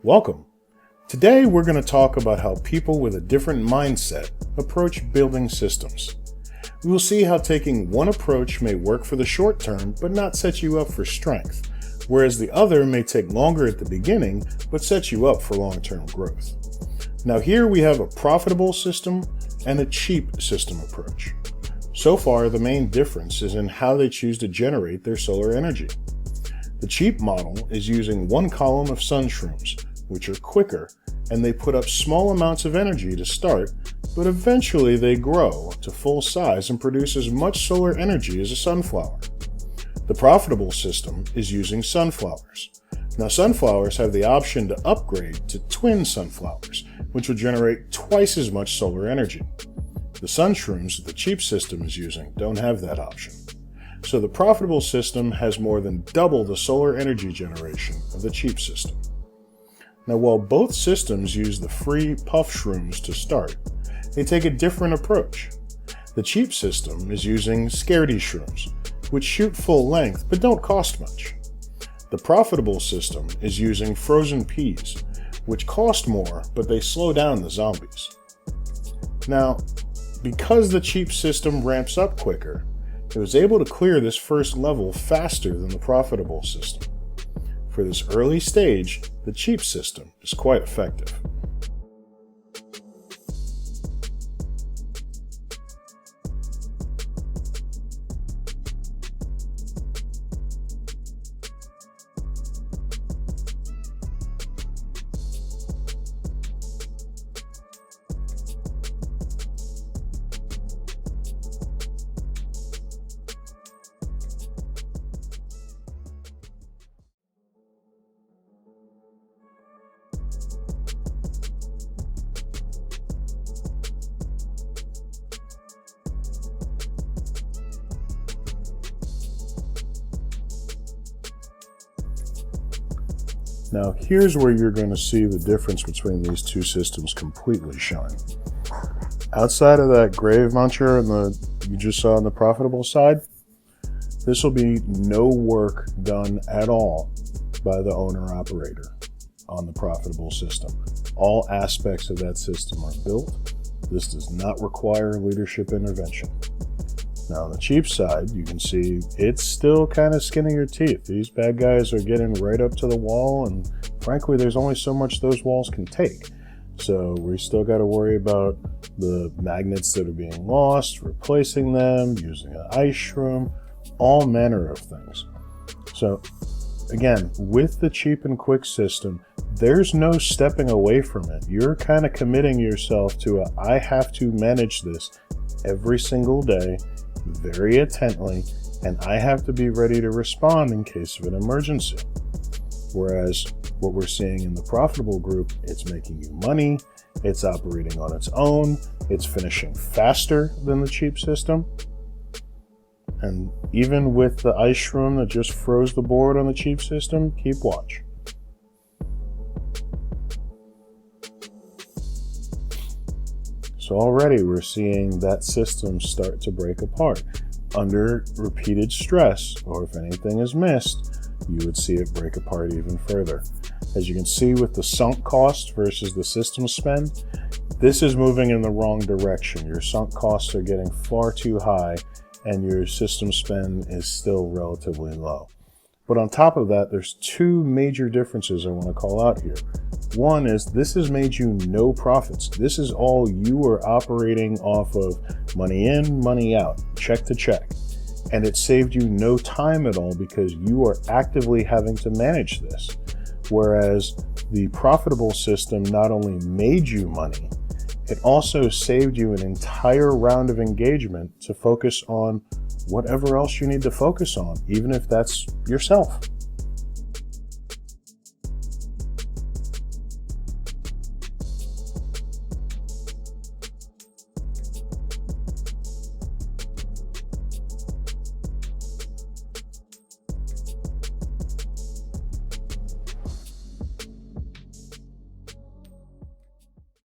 Welcome. Today we're going to talk about how people with a different mindset approach building systems. We will see how taking one approach may work for the short term but not set you up for strength, whereas the other may take longer at the beginning but set you up for long-term growth. Now here we have a profitable system and a cheap system approach. So far, the main difference is in how they choose to generate their solar energy. The cheap model is using one column of sun shrooms, which are quicker, and they put up small amounts of energy to start, but eventually they grow to full size and produce as much solar energy as a sunflower. The profitable system is using sunflowers. Now, sunflowers have the option to upgrade to twin sunflowers, which will generate twice as much solar energy. The sun shrooms that the cheap system is using don't have that option. So the profitable system has more than double the solar energy generation of the cheap system. Now, while both systems use the free puff shrooms to start, they take a different approach. The cheap system is using scaredy shrooms, which shoot full length but don't cost much. The profitable system is using frozen peas, which cost more but they slow down the zombies. Now, because the cheap system ramps up quicker, it was able to clear this first level faster than the profitable system. For this early stage, the cheap system is quite effective. Now, here's where you're going to see the difference between these two systems completely shine. Outside of that grave muncher you just saw on the profitable side, this will be no work done at all by the owner-operator on the profitable system. All aspects of that system are built. This does not require leadership intervention. Now, on the cheap side, you can see it's still kind of skinning your teeth. These bad guys are getting right up to the wall, and frankly, there's only so much those walls can take. So we still got to worry about the magnets that are being lost, replacing them, using an ice shroom, all manner of things. So again, with the cheap and quick system, there's no stepping away from it. You're kind of committing yourself to I have to manage this every single day, very intently, and I have to be ready to respond in case of an emergency. Whereas what we're seeing in the profitable group, it's making you money, it's operating on its own, it's finishing faster than the cheap system. And even with the ice shroom that just froze the board on the cheap system, keep watch. So already we're seeing that system start to break apart. Under repeated stress, or if anything is missed, you would see it break apart even further. As you can see with the sunk cost versus the system spend, this is moving in the wrong direction. Your sunk costs are getting far too high and your system spend is still relatively low. But on top of that, there's two major differences I want to call out here. One is this has made you no profits. This is all you are operating off of money in, money out, check to check. And it saved you no time at all because you are actively having to manage this. Whereas the profitable system not only made you money, it also saved you an entire round of engagement to focus on whatever else you need to focus on, even if that's yourself.